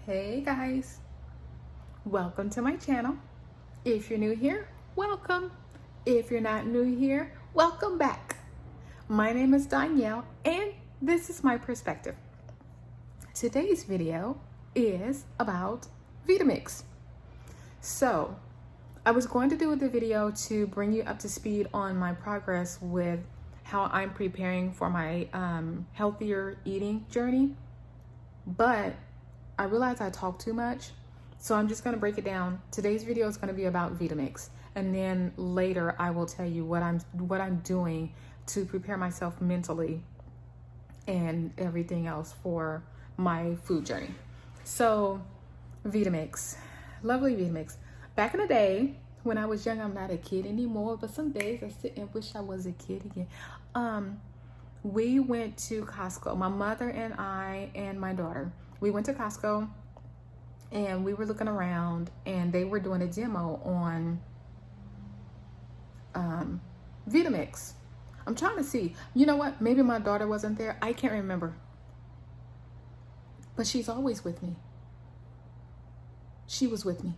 Hey guys, welcome to my channel. If you're new here, welcome. If you're not new here, welcome back. My name is Danielle and this is my perspective. Today's video is about Vitamix. So I was going to do the video to bring you up to speed on my progress with how I'm preparing for my healthier eating journey, but I realized I talk too much, so I'm just going to break it down. Today's video is going to be about Vitamix, and then later I will tell you what I'm doing to prepare myself mentally and everything else for my food journey. So Vitamix, lovely Vitamix. Back in the day when I was young, I'm not a kid anymore, but some days I sit and wish I was a kid again. We went to Costco, my mother and I and my daughter. We went to Costco and we were looking around and they were doing a demo on Vitamix. I'm trying to see, you know what? Maybe my daughter wasn't there. I can't remember. But she's always with me. She was with me.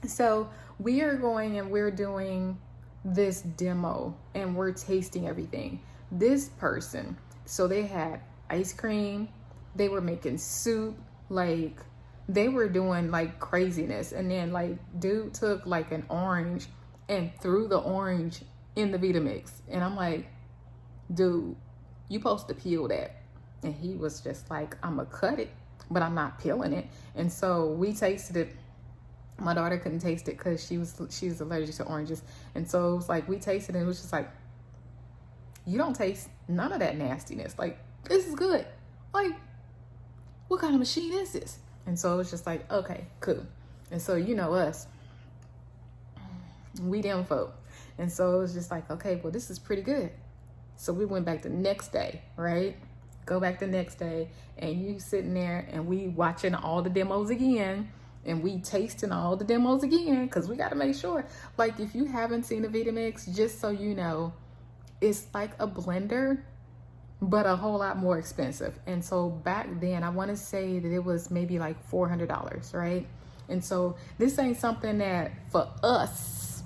So we are going and we're doing this demo and we're tasting everything. This person, so they had ice cream, they were making soup, like they were doing like craziness. And then like dude took like an orange and threw the orange in the Vitamix. And I'm like, dude, you supposed to peel that. And he was just like, I'm gonna cut it, but I'm not peeling it. And so we tasted it. My daughter couldn't taste it because she's allergic to oranges. And so it was like, we tasted it and it was just like, you don't taste none of that nastiness. Like, this is good. Like, what kind of machine is this? And so it was just like, okay, cool. And so, you know us, we them folk. And so it was just like, okay, well, this is pretty good. So we went back the next day, right? Go back the next day and you sitting there and we watching all the demos again and we tasting all the demos again because we got to make sure. Like, if you haven't seen the Vitamix, just so you know, it's like a blender, but a whole lot more expensive. And so back then, I want to say that it was maybe like $400, right? And so this ain't something that for us,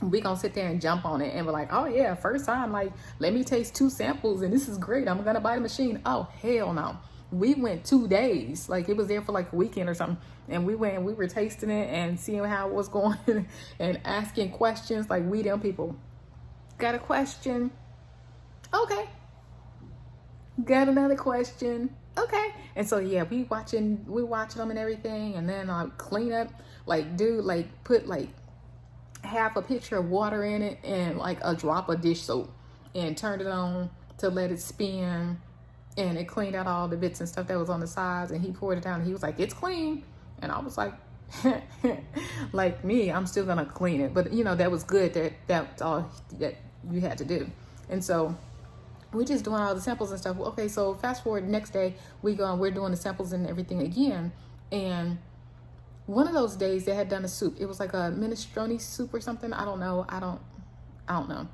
we gonna sit there and jump on it and we're like, oh yeah, first time, like, let me taste 2 samples and this is great, I'm gonna buy the machine. Oh, hell no. We went 2 days, like it was there for like a weekend or something. And we went and we were tasting it and seeing how it was going and asking questions. Like, we them people, got a question? Okay. Got another question? Okay. And so yeah, we watching them and everything. And then clean up, like dude, like put like half a pitcher of water in it and like a drop of dish soap and turned it on to let it spin, and it cleaned out all the bits and stuff that was on the sides. And he poured it down and he was like, it's clean. And I was like, like me, I'm still gonna clean it. But you know, that was good. That's all that you had to do. And so we're just doing all the samples and stuff. Okay, so fast forward next day, we're doing the samples and everything again. And one of those days they had done a soup. It was like a minestrone soup or something. I don't know. I don't know.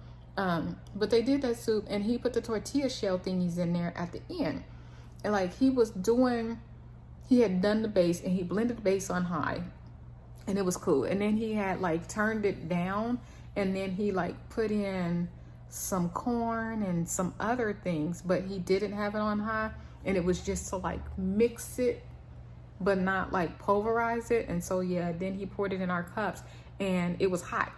But they did that soup and he put the tortilla shell thingies in there at the end. And like he had done the base and he blended the base on high and it was cool. And then he had like turned it down and then he like put in some corn and some other things, but he didn't have it on high. And it was just to like mix it, but not like pulverize it. And so yeah, then he poured it in our cups and it was hot.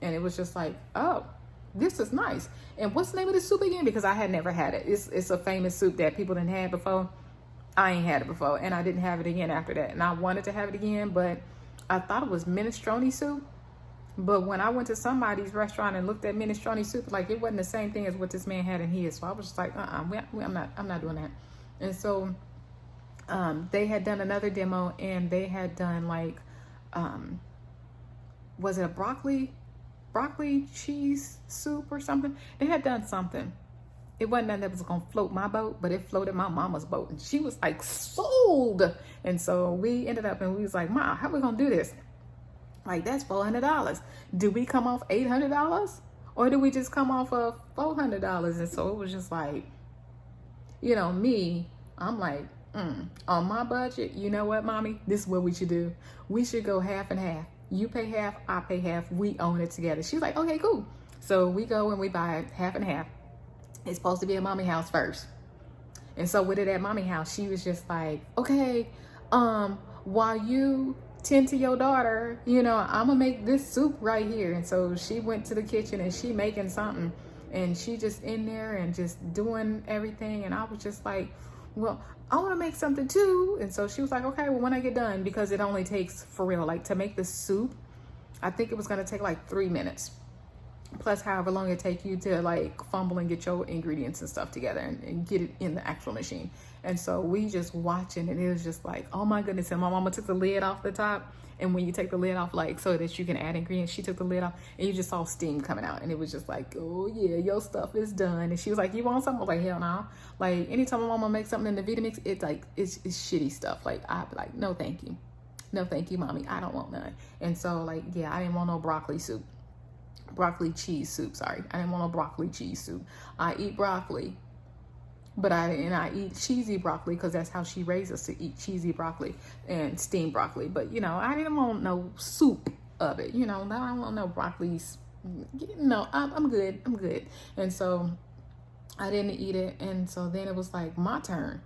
And it was just like, oh, this is nice. And what's the name of the soup again? Because I had never had it. It's a famous soup that people didn't have before. I ain't had it before and I didn't have it again after that. And I wanted to have it again, but I thought it was minestrone soup. But when I went to somebody's restaurant and looked at minestrone soup, like it wasn't the same thing as what this man had in his. So I was just like, I'm not doing that. And so they had done another demo and they had done like, was it a broccoli cheese soup or something? They had done something. It wasn't nothing that was gonna float my boat, but it floated my mama's boat. And she was like, sold. And so we ended up and we was like, Ma, how we gonna do this? Like, that's $400. Do we come off $800? Or do we just come off of $400? And so it was just like, you know, me, I'm like, On my budget, you know what, mommy? This is what we should do. We should go half and half. You pay half, I pay half. We own it together. She's like, okay, cool. So we go and we buy half and half. It's supposed to be at mommy house first. And so with it at mommy house, she was just like, okay, while you tend to your daughter, you know, I'm gonna make this soup right here. And so she went to the kitchen and she making something, and she just in there and just doing everything. And I was just like, well, I want to make something too. And so she was like, okay, well, when I get done, because it only takes, for real, like to make the soup, I think it was going to take like 3 minutes, plus however long it take you to like fumble and get your ingredients and stuff together and get it in the actual machine. And so we just watching, and it was just like, oh my goodness. And my mama took the lid off the top. And when you take the lid off, like, so that you can add ingredients, she took the lid off and you just saw steam coming out. And it was just like, oh yeah, your stuff is done. And she was like, you want something? I was like, hell no. Like, anytime my mama makes something in the Vitamix, it's like, it's shitty stuff. Like, I'd be like, no, thank you. No, thank you, mommy. I don't want none. And so like, yeah, I didn't want no broccoli soup. Broccoli cheese soup, sorry. I didn't want no broccoli cheese soup. I eat broccoli. But I eat cheesy broccoli because that's how she raised us, to eat cheesy broccoli and steamed broccoli. But, you know, I didn't want no soup of it. You know, I don't want no broccoli. No, I'm good. I'm good. And so I didn't eat it. And so then it was like my turn.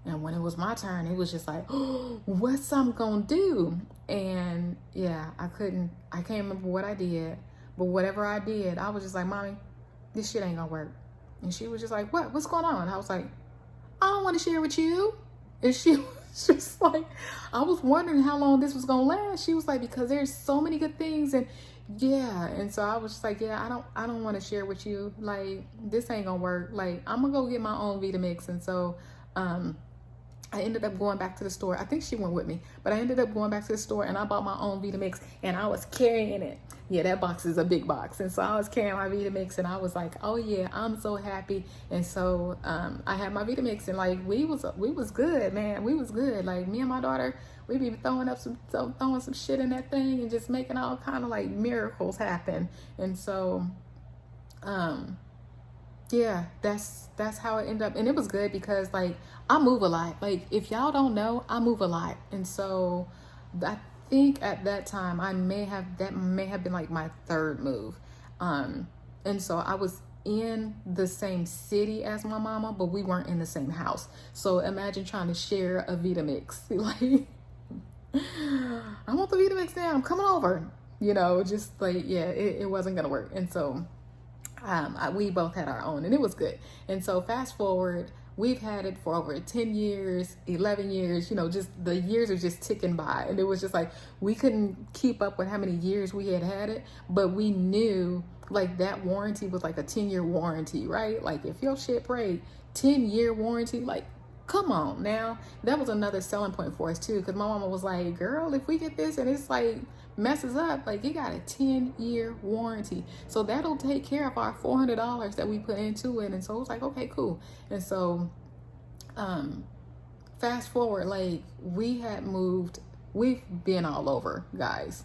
And when it was my turn, it was just like, oh, what's I'm going to do? And yeah, I can't remember what I did. But whatever I did, I was just like, mommy, this shit ain't going to work. And she was just like, what's going on? And I was like, I don't want to share with you. And she was just like, I was wondering how long this was going to last. She was like, because there's so many good things. And yeah. And so I was just like, yeah, I don't want to share with you. Like, this ain't going to work. Like, I'm going to go get my own Vitamix. And so, I ended up going back to the store. I think she went with me, but I ended up going back to the store and I bought my own Vitamix and I was carrying it. Yeah, that box is a big box. And so I was carrying my Vitamix and I was like, oh yeah, I'm so happy. And so I had my Vitamix and like we was good, man. We was good. Like me and my daughter, we be throwing some shit in that thing and just making all kind of like miracles happen. And so yeah, that's how it ended up. And it was good because like I move a lot. Like if y'all don't know, I move a lot. And so I think at that time that may have been like my third move. And so I was in the same city as my mama, but we weren't in the same house. So imagine trying to share a Vitamix. Like I want the Vitamix now, I'm coming over. You know, just like, yeah, it wasn't gonna work. And so we both had our own and it was good. And so fast forward, we've had it for over 10 years, 11 years, you know, just the years are just ticking by. And it was just like, we couldn't keep up with how many years we had it, but we knew like that warranty was like a 10-year warranty, right? Like if your shit break, 10-year warranty, like, come on now. That was another selling point for us too. Cause my mama was like, girl, if we get this and it's like messes up, like you got a 10-year warranty. So that'll take care of our $400 that we put into it. And so it was like, okay, cool. And so, fast forward, like we've been all over, guys.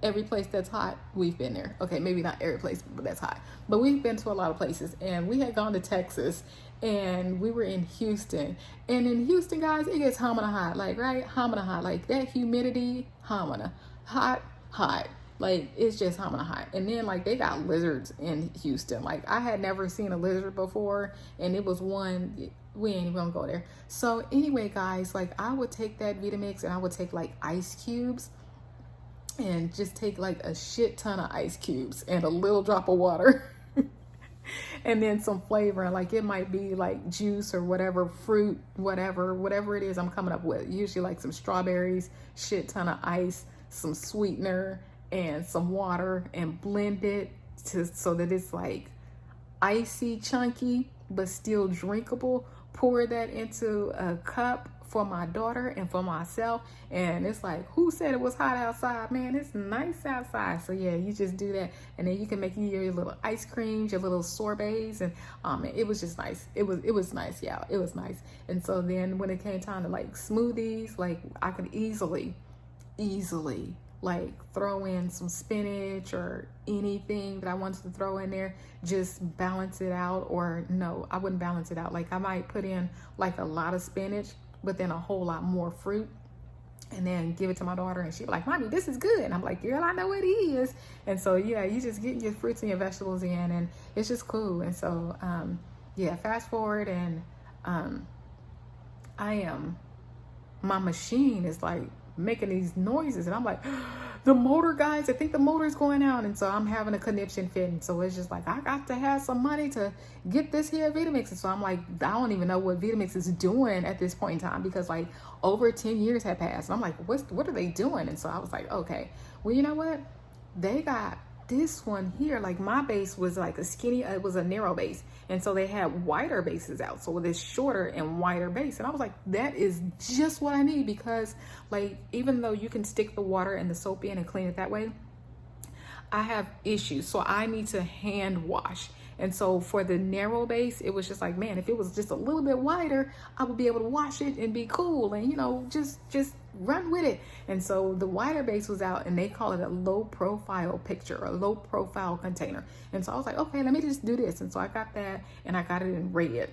Every place that's hot, we've been there. Okay, maybe not every place, but that's hot. But we've been to a lot of places, and we had gone to Texas, and we were in Houston. And in Houston, guys, it gets homina hot, like, right? Homina hot, like that humidity, homina. Hot. Like, it's just homina hot. And then, like, they got lizards in Houston. Like, I had never seen a lizard before, and it was one, we ain't even gonna go there. So, anyway, guys, like, I would take that Vitamix, and I would take, like, ice cubes, and just take like a shit ton of ice cubes and a little drop of water and then some flavor, and like it might be like juice or whatever, fruit, whatever it is I'm coming up with, usually like some strawberries, shit ton of ice, some sweetener and some water, and blend it so that it's like icy, chunky but still drinkable. Pour that into a cup for my daughter and for myself, and it's like, who said it was hot outside? Man, it's nice outside. So yeah, you just do that, and then you can make your little ice creams, your little sorbets, and it was just nice. It was nice, y'all. It was nice. And so then when it came time to like smoothies, like I could easily like throw in some spinach or anything that I wanted to throw in there, just balance it out. Or no, I wouldn't balance it out. Like I might put in like a lot of spinach but then a whole lot more fruit, and then give it to my daughter, and she's like, "Mommy, this is good." And I'm like, "Girl, I know it is." And so yeah, you just get your fruits and your vegetables in, and it's just cool. And so yeah, fast forward, and my machine is like making these noises, and I'm like, the motor, guys, I think the motor is going out. And so I'm having a conniption fit, and so it's just like, I got to have some money to get this here Vitamix. And so I'm like, I don't even know what Vitamix is doing at this point in time, because like over 10 years had passed, and I'm like, what are they doing? And so I was like, okay, well, you know what, they got this one here. Like my base was like a skinny, it was a narrow base, and so they had wider bases out, so this shorter and wider base. And I was like, that is just what I need, because like, even though you can stick the water and the soap in and clean it that way, I have issues, so I need to hand wash. And so for the narrow base, it was just like, man, if it was just a little bit wider, I would be able to wash it and be cool, and you know, just run with it. And so the wider base was out, and they call it a low profile picture, or a low profile container. And so I was like, okay, let me just do this. And so I got that, and I got it in red.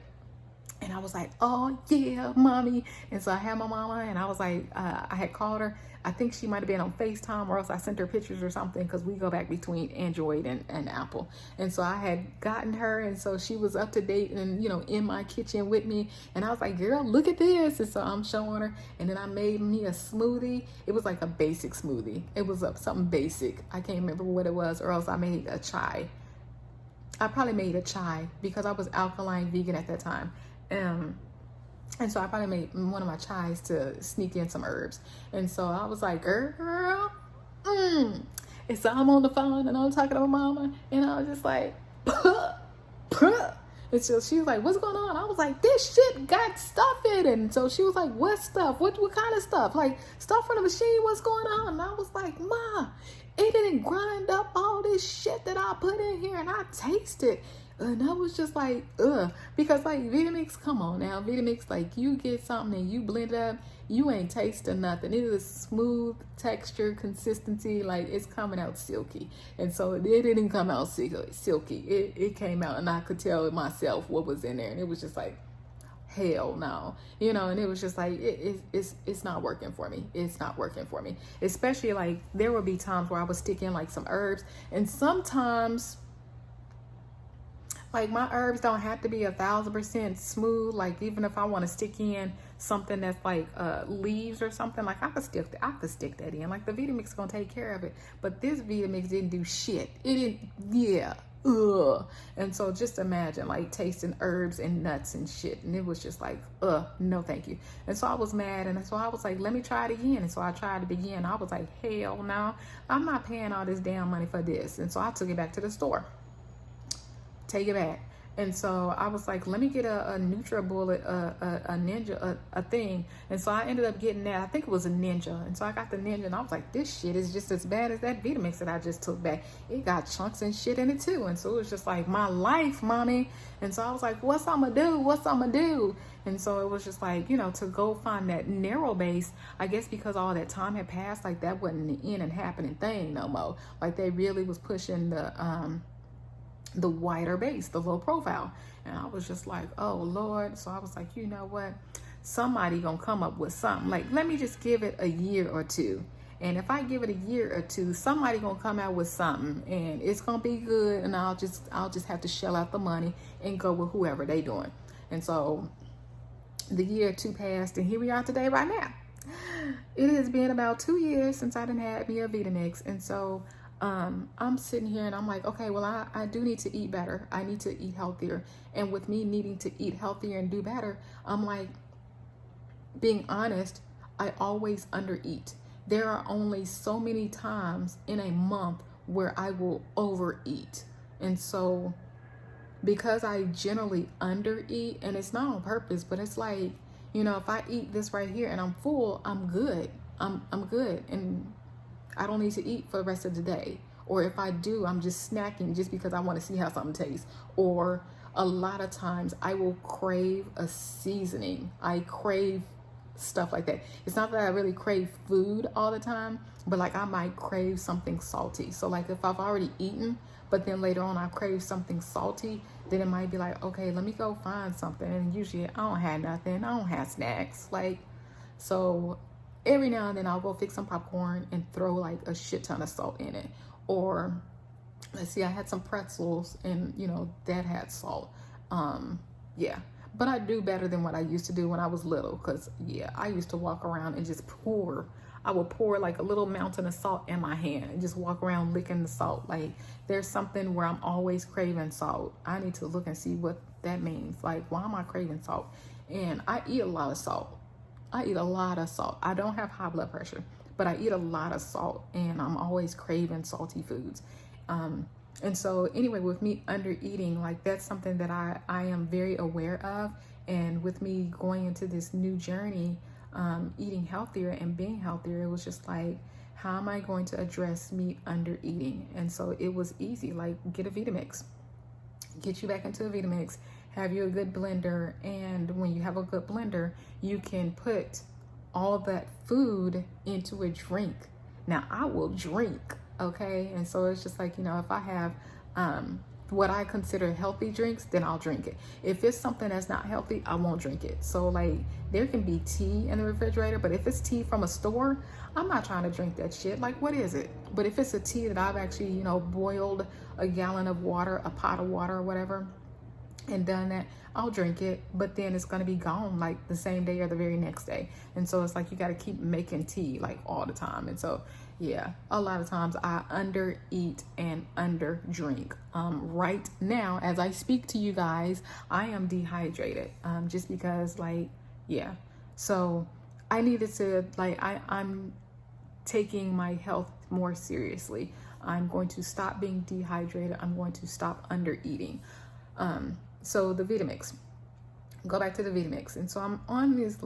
And I was like, oh yeah, mommy. And so I had my mama, and I was like, I had called her. I think she might have been on FaceTime, or else I sent her pictures or something, because we go back between Android and Apple. And so I had gotten her, and so she was up to date and, you know, in my kitchen with me. And I was like, girl, look at this. And so I'm showing her, and then I made me a smoothie. It was like a basic smoothie. It was something basic. I can't remember what it was, or else I made a chai. I probably made a chai, because I was alkaline vegan at that time. And so I probably made one of my chais to sneak in some herbs. And so I was like, girl, And so I'm on the phone, and I'm talking to my mama, and I was just like, puh, puh. And so she was like, what's going on? I was like, this shit got stuff in it. And so she was like, what stuff? What kind of stuff? Like, stuff from the machine, what's going on? And I was like, Ma, it didn't grind up all this shit that I put in here, and I tasted. And I was just like, ugh. Because like Vitamix, come on now. Vitamix, like you get something and you blend it up, you ain't tasting nothing. It is smooth texture, consistency, like it's coming out silky. And so it didn't come out silky. It came out, and I could tell myself what was in there. And it was just like, hell no. You know, and it was just like, it's not working for me. It's not working for me. Especially like there would be times where I would stick in like some herbs, and sometimes like my herbs don't have to be 1,000% smooth. Like even if I want to stick in something that's like leaves or something, like I could stick that in. Like the Vitamix gonna take care of it. But this Vitamix didn't do shit. It didn't. Yeah. Ugh. And so just imagine like tasting herbs and nuts and shit, and it was just like, no thank you. And so I was mad, and so I was like, let me try it again. And so I tried it again. I was like, hell no, I'm not paying all this damn money for this. And so I took it back to the store. Take it back. And so I was like, let me get a NutriBullet, a Ninja, a thing. And so I ended up getting that. I think it was a Ninja. And so I got the Ninja, and I was like, this shit is just as bad as that Vitamix that I just took back. It got chunks and shit in it too. And so it was just like, my life, mommy. And so I was like, what's I'm gonna do? What's I'm gonna do? And so it was just like, you know, to go find that narrow base, I guess because all that time had passed, like that wasn't the in and happening thing no more. Like they really was pushing the wider base, the low profile. And I was just like, oh Lord. So I was like, you know what, somebody gonna come up with something. Like, let me just give it a year or two, and if I give it a year or two, somebody gonna come out with something, and it's gonna be good, and I'll just have to shell out the money and go with whoever they doing. And so the year or two passed, and here we are today right now. It has been about 2 years since I done had me a Vitamix. And so I'm sitting here, and I'm like, okay, well, I do need to eat better. I need to eat healthier. And with me needing to eat healthier and do better, I'm like, being honest, I always undereat. There are only so many times in a month where I will overeat. And so because I generally undereat, and it's not on purpose, but it's like, you know, if I eat this right here and I'm full, I'm good. I'm good. And I don't need to eat for the rest of the day. Or if I do, I'm just snacking just because I want to see how something tastes. Or a lot of times I will crave a seasoning. I crave stuff like that. It's not that I really crave food all the time, but like I might crave something salty. So like if I've already eaten, but then later on I crave something salty, then it might be like, okay, let me go find something. And usually I don't have nothing. I don't have snacks. Like, so every now and then I'll go fix some popcorn and throw like a shit ton of salt in it. Or let's see, I had some pretzels and that had salt. Yeah. But I do better than what I used to do when I was little, because I used to walk around and just pour. I would pour like a little mountain of salt in my hand and just walk around licking the salt. Like there's something where I'm always craving salt. I need to look and see what that means. Like, why am I craving salt? And I eat a lot of salt. I eat a lot of salt. I don't have high blood pressure, but I eat a lot of salt, and I'm always craving salty foods. And so anyway, with me under eating, like that's something that I am very aware of. And with me going into this new journey, eating healthier and being healthier, it was just like, how am I going to address me under eating? And so it was easy, like get a Vitamix, get you back into a Vitamix, have you a good blender. And when you have a good blender, you can put all that food into a drink. Now I will drink. Okay. And so it's just like, if I have what I consider healthy drinks, then I'll drink it. If it's something that's not healthy, I won't drink it. So like there can be tea in the refrigerator, but if it's tea from a store, I'm not trying to drink that shit. Like, what is it? But if it's a tea that I've actually, boiled a gallon of water, a pot of water or whatever, and done that, I'll drink it, but then it's going to be gone like the same day or the very next day. And so it's like you got to keep making tea like all the time. And so a lot of times I under eat and under drink. Right now as I speak to you guys, I am dehydrated, just because so I needed to I'm taking my health more seriously. I'm going to stop being dehydrated. I'm going to stop under eating. So the Vitamix, go back to the Vitamix. And so I'm on these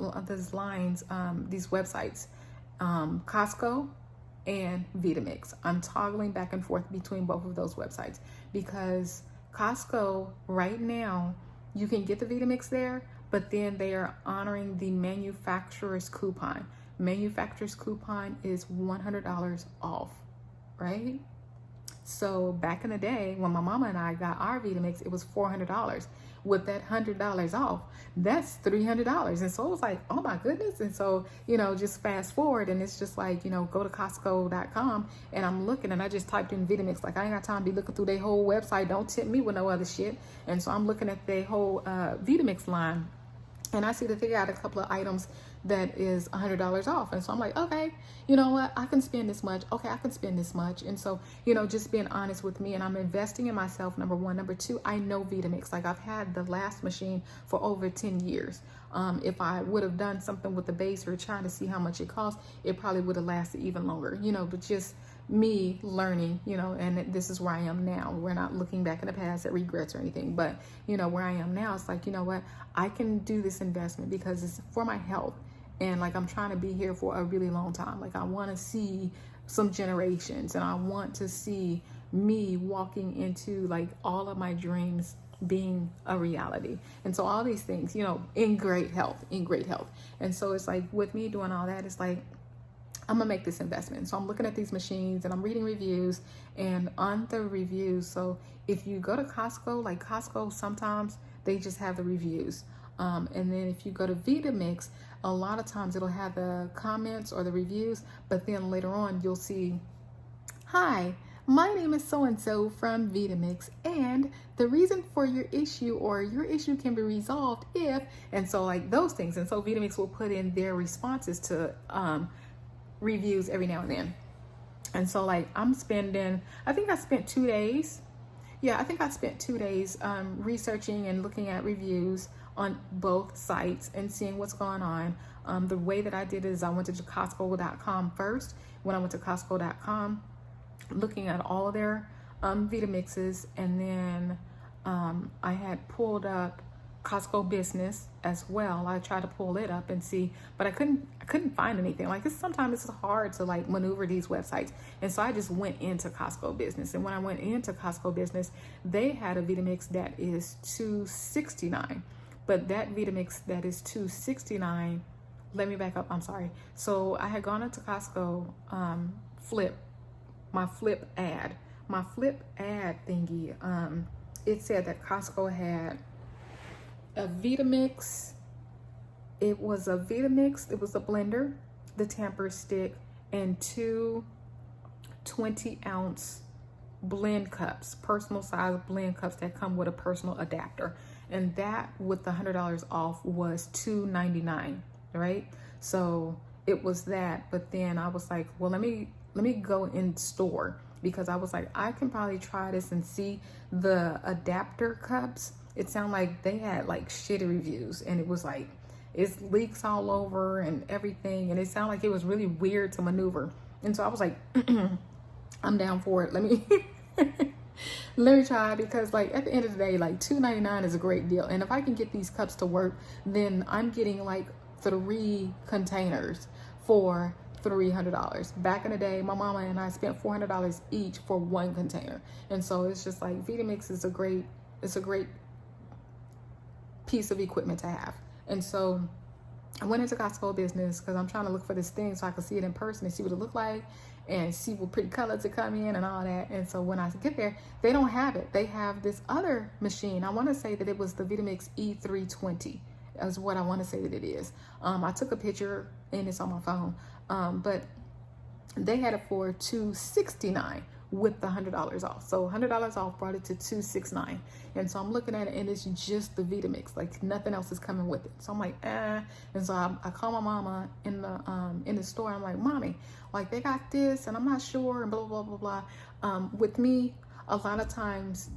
lines, these websites, Costco and Vitamix. I'm toggling back and forth between both of those websites, because Costco right now, you can get the Vitamix there, but then they are honoring the manufacturer's coupon. Manufacturer's coupon is $100 off, right? So back in the day when my mama and I got our Vitamix, it was $400. With that $100 off, that's $300. And so it was like, oh my goodness. And so, just fast forward, and it's just like, go to Costco.com, and I'm looking, and I just typed in Vitamix. Like, I ain't got time to be looking through their whole website. Don't tip me with no other shit. And so I'm looking at their whole Vitamix line, and I see that they got a couple of items that is $100 off. And so I'm like, okay, you know what? I can spend this much. Okay, I can spend this much. And so, just being honest with me, and I'm investing in myself, number one. Number two, I know Vitamix. Like, I've had the last machine for over 10 years. If I would have done something with the base or trying to see how much it costs, it probably would have lasted even longer, but just me learning, and this is where I am now. We're not looking back in the past at regrets or anything, but where I am now, it's like, what, I can do this investment because it's for my health. And like, I'm trying to be here for a really long time. Like, I want to see some generations, and I want to see me walking into like all of my dreams being a reality. And so all these things, in great health. And so it's like, with me doing all that, it's like, I'm gonna make this investment. So I'm looking at these machines and I'm reading reviews, and on the reviews, so if you go to Costco, like Costco, sometimes they just have the reviews. And then if you go to Vitamix, a lot of times it'll have the comments or the reviews, but then later on you'll see, hi, my name is so-and-so from Vitamix, and the reason for your issue, or your issue can be resolved if, and so like those things. And so Vitamix will put in their responses to reviews every now and then. And so like I think I spent 2 days. Yeah, I think I spent 2 days researching and looking at reviews on both sites and seeing what's going on. The way that I did it is I went to Costco.com first. When I went to Costco.com, looking at all of their Vitamixes, and then I had pulled up Costco Business as well. I tried to pull it up and see, but I couldn't find anything. Like, sometimes it's hard to like maneuver these websites. And so I just went into Costco Business. And when I went into Costco Business, they had a Vitamix that is $269. But that Vitamix that is $269 let me back up. I'm sorry. So I had gone into Costco, flip, my flip ad. My flip ad thingy, it said that Costco had a Vitamix. It was a Vitamix, it was a blender, the tamper stick, and two 20-ounce blend cups, personal size blend cups that come with a personal adapter. And that with the $100 off was $2.99, right? So it was that, but then I was like, well, let me go in store, because I was like, I can probably try this and see. The adapter cups, it sounded like they had like shitty reviews, and it was like, it's leaks all over and everything, and it sounded like it was really weird to maneuver. And so I was like, I'm down for it. Let me let me try, because like at the end of the day, like $2.99 is a great deal. And if I can get these cups to work, then I'm getting like 3 containers for $300. Back in the day, my mama and I spent $400 each for 1 container. And so it's just like Vitamix is a great piece of equipment to have. And so I went into Costco business because I'm trying to look for this thing so I can see it in person and see what it looked like and see what pretty colors it come in and all that. And so when I get there, they don't have it. They have this other machine. I want to say that it was the Vitamix E320 is what I want to say that it is. I took a picture and it's on my phone. But they had it for $269 with the $100 off. So $100 off brought it to $269. And so I'm looking at it, and it's just the Vitamix, like nothing else is coming with it. So I'm like, eh. And so I call my mama in the store. I'm like, Mommy, like they got this, and I'm not sure, and blah blah blah blah blah. With me, a lot of times,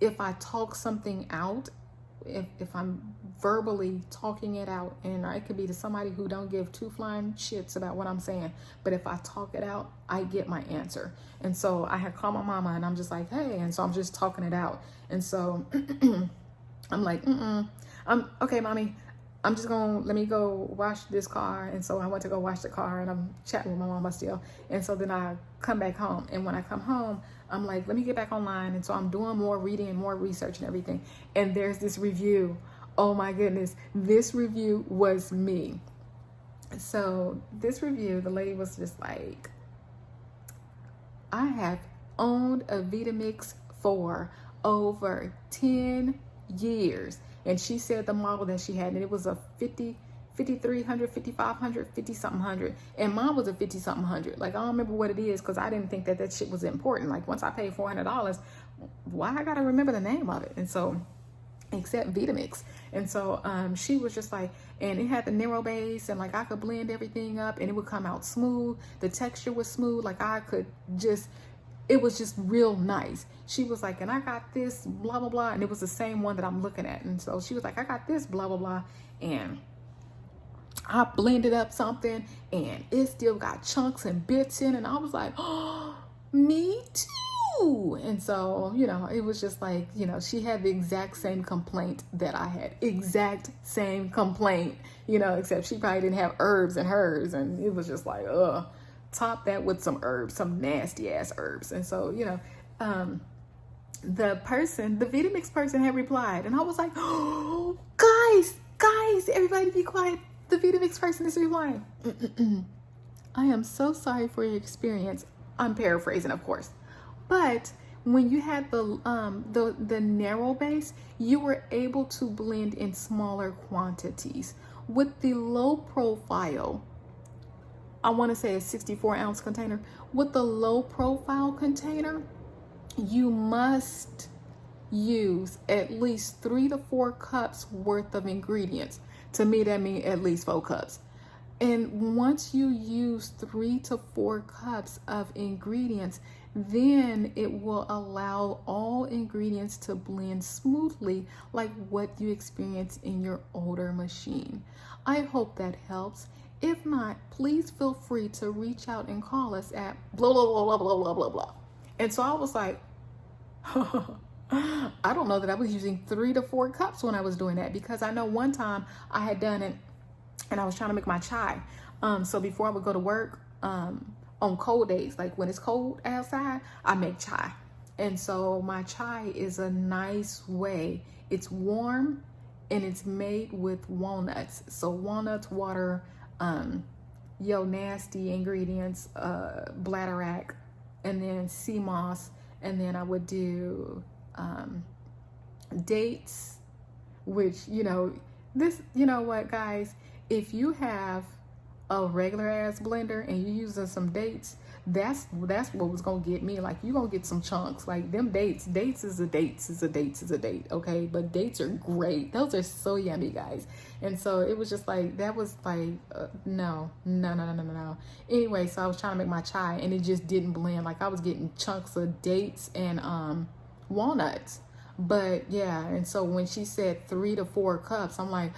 if I talk something out, if I'm verbally talking it out, and it could be to somebody who don't give 2 flying shits about what I'm saying, but if I talk it out, I get my answer. And so I had called my mama, and I'm just like, hey, and so I'm just talking it out. And so I'm like, I'm okay, Mommy, I'm just gonna, let me go wash this car. And so I went to go wash the car, and I'm chatting with my mama still. And so then I come back home, and when I come home, I'm like, let me get back online. And so I'm doing more reading and more research and everything. And there's this review. Oh my goodness. This review was me. So this review, the lady was just like, I have owned a Vitamix for over 10 years. And she said the model that she had, and it was a 5300, 5500, 50 something hundred, and mine was a 50 something hundred. Like, I don't remember what it is, because I didn't think that shit was important. Like, once I paid $400, why I gotta remember the name of it? And so, except Vitamix. And so she was just like, and it had the narrow base, and like I could blend everything up, and it would come out smooth. The texture was smooth. Like, I could just, it was just real nice. She was like, and I got this blah blah blah, and it was the same one that I'm looking at. And so she was like, I got this blah blah blah, and I blended up something, and it still got chunks and bits in. And I was like, oh, me too. And so, you know, it was just like, you know, she had the exact same complaint that I had. Exact same complaint, you know, except she probably didn't have herbs in hers. And it was just like, top that with some herbs, some nasty ass herbs. And so, you know, the Vitamix person had replied, and I was like, oh, guys, everybody be quiet. The Vitamix person is replying. I am so sorry for your experience. I'm paraphrasing, of course. But when you had the narrow base, you were able to blend in smaller quantities. With the low profile, I want to say a 64-ounce container. With the low profile container, you must use at least 3 to 4 cups worth of ingredients. To me, that means at least 4 cups. And once you use 3 to 4 cups of ingredients, then it will allow all ingredients to blend smoothly like what you experience in your older machine. I hope that helps. If not, please feel free to reach out and call us at blah, blah, blah, blah, blah, blah, blah, blah. And so I was like, I don't know that I was using 3 to 4 cups when I was doing that, because I know one time I had done it and I was trying to make my chai. So before I would go to work, on cold days, like when it's cold outside, I make chai. And so my chai is a nice way. It's warm and it's made with walnuts. So walnuts, water, yo nasty ingredients, bladderwrack, and then sea moss, and then I would do dates, which, you know what, guys, if you have a regular ass blender and you using some dates, that's what was gonna get me. Like, you gonna get some chunks. Like, them dates is a date, okay? But dates are great. Those are so yummy, guys. And so it was just like, that was like, no. Anyway, so I was trying to make my chai and it just didn't blend. Like, I was getting chunks of dates and walnuts. But yeah, and so when she said 3 to 4 cups, I'm like,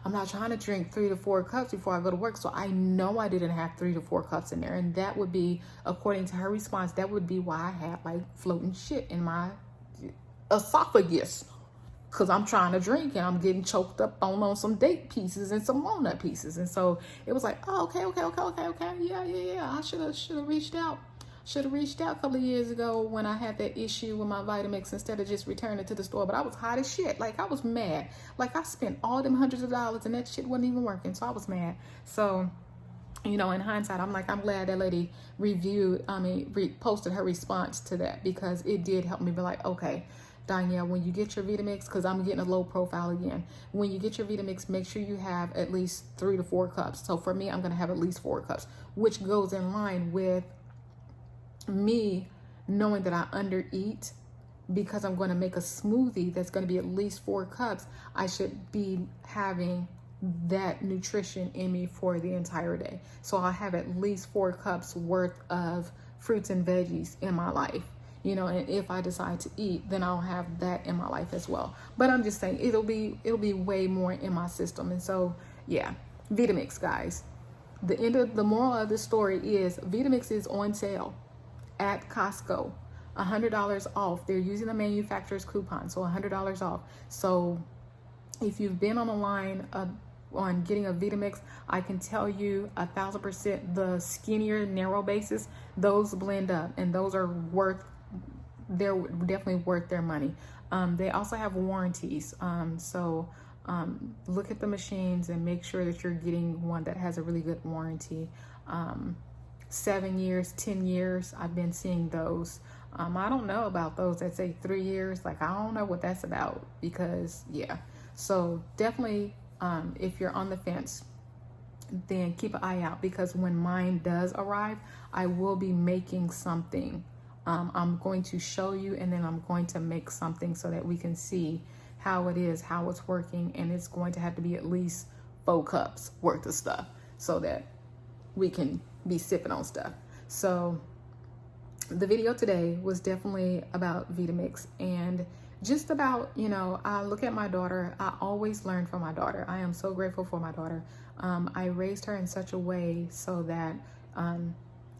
I'm not trying to drink 3 to 4 cups before I go to work. So I know I didn't have 3 to 4 cups in there. And that would be, according to her response, that would be why I had like floating shit in my esophagus. Because I'm trying to drink and I'm getting choked up on some date pieces and some walnut pieces. And so it was like, oh, okay. Yeah. I should have reached out. Should have reached out a couple of years ago when I had that issue with my Vitamix instead of just returning it to the store. But I was hot as shit. Like, I was mad. Like, I spent all them hundreds of dollars and that shit wasn't even working. So I was mad. So, in hindsight, I'm like, I'm glad that lady posted her response to that, because it did help me be like, okay, Danielle, when you get your Vitamix, because I'm getting a low profile again. When you get your Vitamix, make sure you have at least 3 to 4 cups. So for me, I'm going to have at least 4 cups, which goes in line with me knowing that I undereat, because I'm going to make a smoothie that's going to be at least 4 cups. I should be having that nutrition in me for the entire day. So I'll have at least 4 cups worth of fruits and veggies in my life, and if I decide to eat, then I'll have that in my life as well. But I'm just saying, it'll be way more in my system. And so, yeah, Vitamix, guys. The moral of the story is Vitamix is on sale at Costco, $100 off. They're using the manufacturer's coupon, so $100 off. So if you've been on the line on getting a Vitamix, I can tell you 1,000% the skinnier, narrow bases, those blend up, and those are they're definitely worth their money. They also have warranties. So look at the machines and make sure that you're getting one that has a really good warranty. 7 years, 10 years, I've been seeing those. I don't know about those that say 3 years. Like, I don't know what that's about, because yeah. So definitely, if you're on the fence, then keep an eye out, because when mine does arrive, I will be making something. I'm going to show you, and then I'm going to make something so that we can see how it is, how it's working. And it's going to have to be at least 4 cups worth of stuff so that we can be sipping on stuff. So the video today was definitely about Vitamix, and just about, I look at my daughter. I always learn from my daughter. I am so grateful for my daughter. I raised her in such a way so that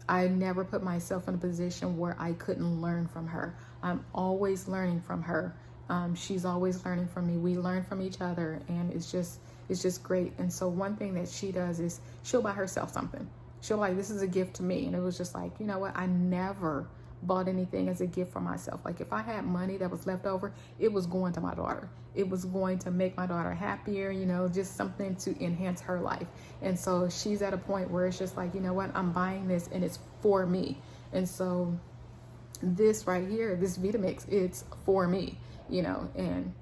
I never put myself in a position where I couldn't learn from her. I'm always learning from her. She's always learning from me. We learn from each other, and it's just great. And so one thing that she does is she'll buy herself something. She'll like, this is a gift to me. And it was just like, you know what? I never bought anything as a gift for myself. Like, if I had money that was left over, it was going to my daughter. It was going to make my daughter happier, just something to enhance her life. And so she's at a point where it's just like, you know what? I'm buying this and it's for me. And so this right here, this Vitamix, it's for me, and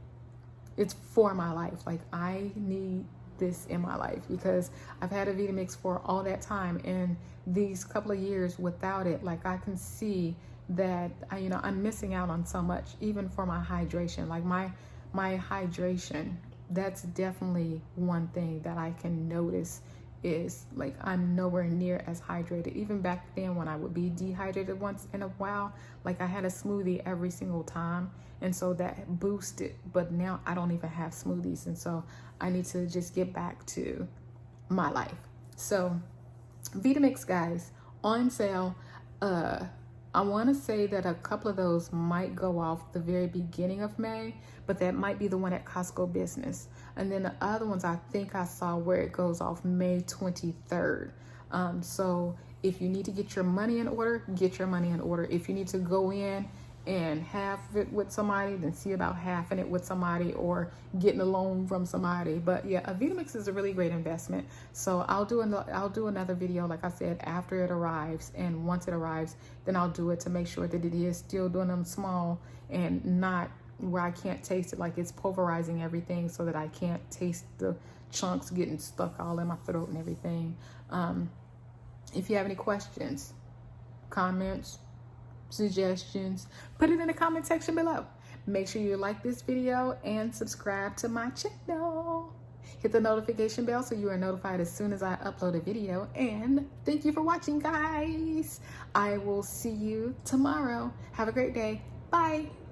it's for my life. Like, I need this in my life, because I've had a Vitamix for all that time, and these couple of years without it, like, I can see that I'm missing out on so much, even for my hydration. Like, my hydration, that's definitely one thing that I can notice is, like, I'm nowhere near as hydrated. Even back then when I would be dehydrated once in a while, like, I had a smoothie every single time, and so that boosted. But now I don't even have smoothies, and so I need to just get back to my life. So Vitamix, guys, on sale. I want to say that a couple of those might go off the very beginning of May, but that might be the one at Costco Business. And then the other ones, I think I saw where it goes off May 23rd. So if you need to get your money in order, get your money in order. If you need to go in and half it with somebody than see about halving it with somebody or getting a loan from somebody. But yeah, a Vitamix is a really great investment. So I'll do another video, like I said, after it arrives, and once it arrives, then I'll do it to make sure that it is still doing them small and not where I can't taste it, like it's pulverizing everything so that I can't taste the chunks getting stuck all in my throat and everything. If you have any questions, comments, suggestions, put it in the comment section below. Make sure you like this video and subscribe to my channel. Hit the notification bell so you are notified as soon as I upload a video. And thank you for watching, guys. I will see you tomorrow. Have a great day. Bye.